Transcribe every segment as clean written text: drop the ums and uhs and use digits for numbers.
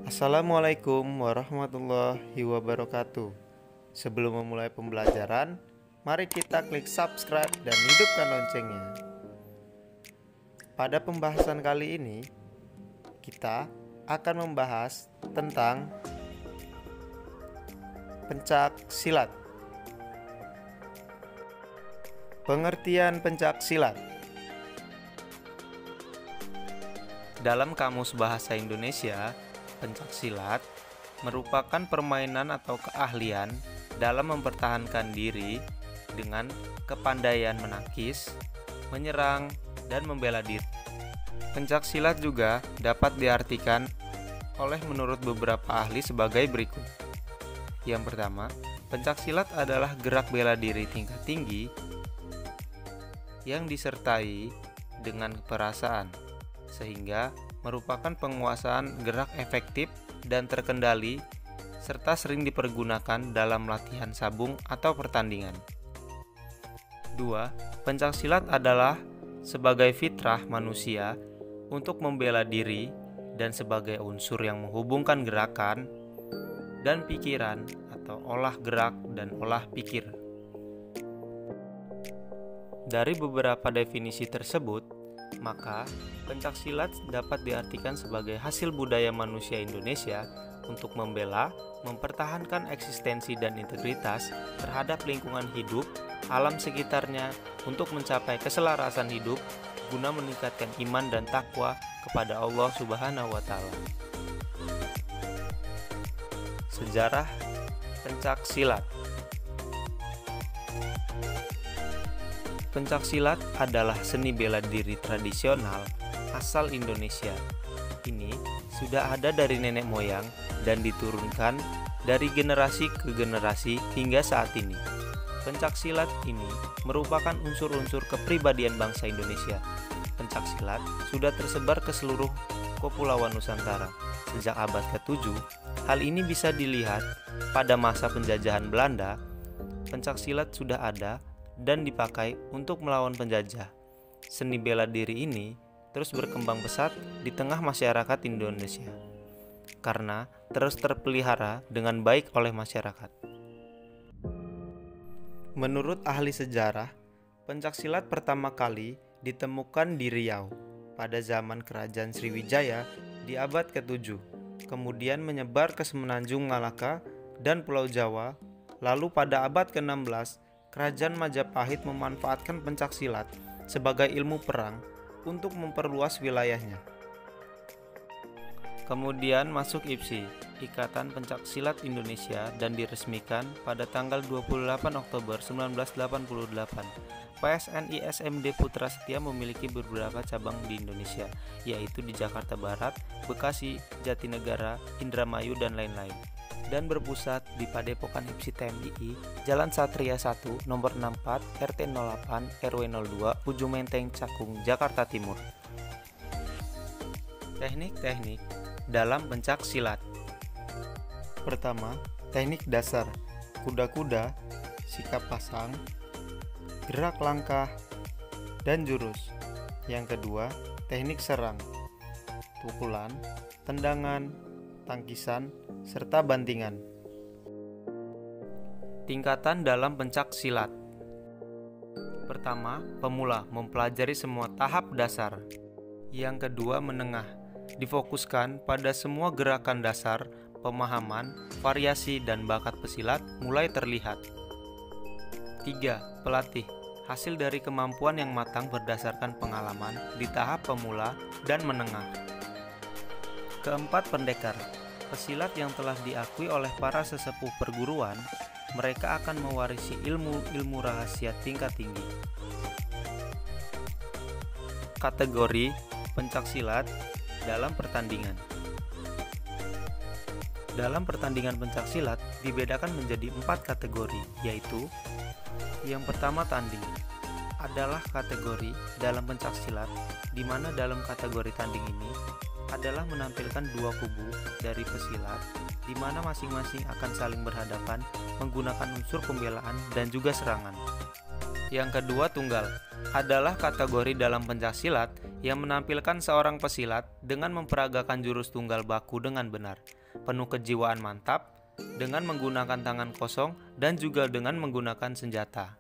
Assalamualaikum warahmatullahi wabarakatuh. Sebelum memulai pembelajaran, mari kita klik subscribe dan hidupkan loncengnya. Pada pembahasan kali ini, kita akan membahas tentang pencak silat. Pengertian pencak silat. Dalam Kamus Bahasa Indonesia, pencak silat merupakan permainan atau keahlian dalam mempertahankan diri dengan kepandaian menangkis, menyerang, dan membela diri. Pencak silat juga dapat diartikan menurut beberapa ahli sebagai berikut. Yang pertama, pencak silat adalah gerak bela diri tingkat tinggi yang disertai dengan perasaan, sehingga merupakan penguasaan gerak efektif dan terkendali serta sering dipergunakan dalam latihan sabung atau pertandingan. 2. Pencak silat adalah sebagai fitrah manusia untuk membela diri dan sebagai unsur yang menghubungkan gerakan dan pikiran atau olah gerak dan olah pikir. Dari beberapa definisi tersebut, maka pencak silat dapat diartikan sebagai hasil budaya manusia Indonesia untuk membela, mempertahankan eksistensi dan integritas terhadap lingkungan hidup, alam sekitarnya untuk mencapai keselarasan hidup guna meningkatkan iman dan takwa kepada Allah Subhanahu wa Ta'ala. Sejarah pencak silat. Pencak silat adalah seni bela diri tradisional asal Indonesia. Ini sudah ada dari nenek moyang dan diturunkan dari generasi ke generasi hingga saat ini. Pencak silat ini merupakan unsur-unsur kepribadian bangsa Indonesia. Pencak silat sudah tersebar ke seluruh kepulauan Nusantara sejak abad ke-7. Hal ini bisa dilihat pada masa penjajahan Belanda. Pencak silat sudah ada dan dipakai untuk melawan penjajah. Seni bela diri ini terus berkembang pesat di tengah masyarakat Indonesia karena terus terpelihara dengan baik oleh masyarakat. Menurut ahli sejarah, pencak silat pertama kali ditemukan di Riau pada zaman Kerajaan Sriwijaya di abad ke-7, kemudian menyebar ke Semenanjung Malaka dan Pulau Jawa. Lalu pada abad ke-16, Kerajaan Majapahit memanfaatkan pencak silat sebagai ilmu perang untuk memperluas wilayahnya. Kemudian masuk IPSI, Ikatan Pencak Silat Indonesia, dan diresmikan pada tanggal 28 Oktober 1988. PSNI SMD Putra Setia memiliki beberapa cabang di Indonesia, yaitu di Jakarta Barat, Bekasi, Jatinegara, Indramayu, dan lain-lain, dan berpusat di Padepokan IPSI TMII, Jalan Satria 1, nomor 64, RT 08, RW 02, Ujung Menteng, Cakung, Jakarta Timur. Teknik-teknik dalam pencak silat. Pertama, teknik dasar, kuda-kuda, sikap pasang, gerak langkah, dan jurus. Yang kedua, teknik serang, pukulan, tendangan, tangkisan, serta bantingan. Tingkatan dalam pencak silat. Pertama, pemula mempelajari semua tahap dasar. Yang kedua, menengah, difokuskan pada semua gerakan dasar, pemahaman, variasi, dan bakat pesilat mulai terlihat. 3. Pelatih, hasil dari kemampuan yang matang berdasarkan pengalaman di tahap pemula dan menengah. Keempat, pendekar, pesilat yang telah diakui oleh para sesepuh perguruan. Mereka akan mewarisi ilmu-ilmu rahasia tingkat tinggi. Kategori pencak silat dalam pertandingan. Dalam pertandingan pencak silat dibedakan menjadi 4 kategori, yaitu yang pertama, tanding adalah kategori dalam pencak silat, di mana dalam kategori tanding ini adalah menampilkan dua kubu dari pesilat, di mana masing-masing akan saling berhadapan menggunakan unsur pembelaan dan juga serangan. Yang kedua, tunggal adalah kategori dalam pencak silat yang menampilkan seorang pesilat dengan memperagakan jurus tunggal baku dengan benar, penuh kejiwaan mantap, dengan menggunakan tangan kosong dan juga dengan menggunakan senjata.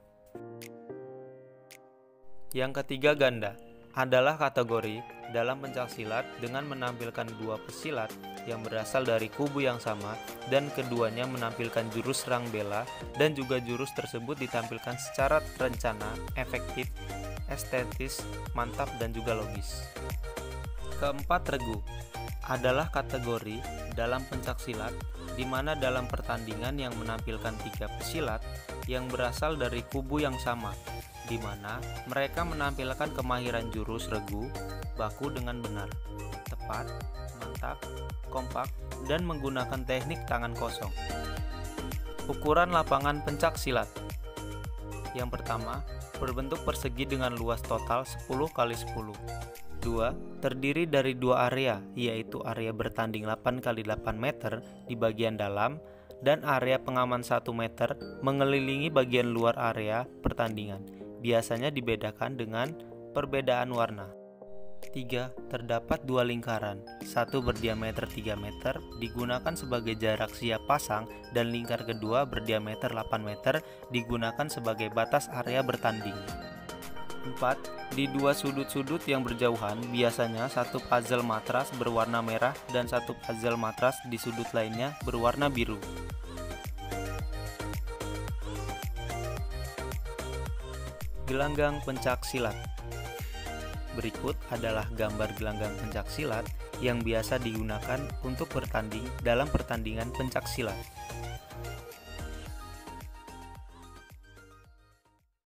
Yang ketiga, ganda adalah kategori dalam pencaksilat dengan menampilkan dua pesilat yang berasal dari kubu yang sama dan keduanya menampilkan jurus serang bela dan juga jurus tersebut ditampilkan secara terencana, efektif, estetis, mantap dan juga logis. Keempat, regu adalah kategori dalam pencaksilat di mana dalam pertandingan yang menampilkan tiga pesilat yang berasal dari kubu yang sama, di mana mereka menampilkan kemahiran jurus regu baku dengan benar, tepat, mantap, kompak, dan menggunakan teknik tangan kosong. Ukuran lapangan pencaksilat. Yang pertama, berbentuk persegi dengan luas total 10 x 10. 2. Terdiri dari dua area, yaitu area bertanding 8 x 8 meter di bagian dalam dan area pengaman 1 meter mengelilingi bagian luar area pertandingan. Biasanya dibedakan dengan perbedaan warna. 3. Terdapat dua lingkaran, satu berdiameter 3 meter digunakan sebagai jarak siap pasang dan lingkar kedua berdiameter 8 meter digunakan sebagai batas area bertanding. 4. Di dua sudut-sudut yang berjauhan biasanya satu puzzle matras berwarna merah dan satu puzzle matras di sudut lainnya berwarna biru. Gelanggang pencaksilat. Berikut adalah gambar gelanggang pencaksilat yang biasa digunakan untuk bertanding dalam pertandingan pencaksilat.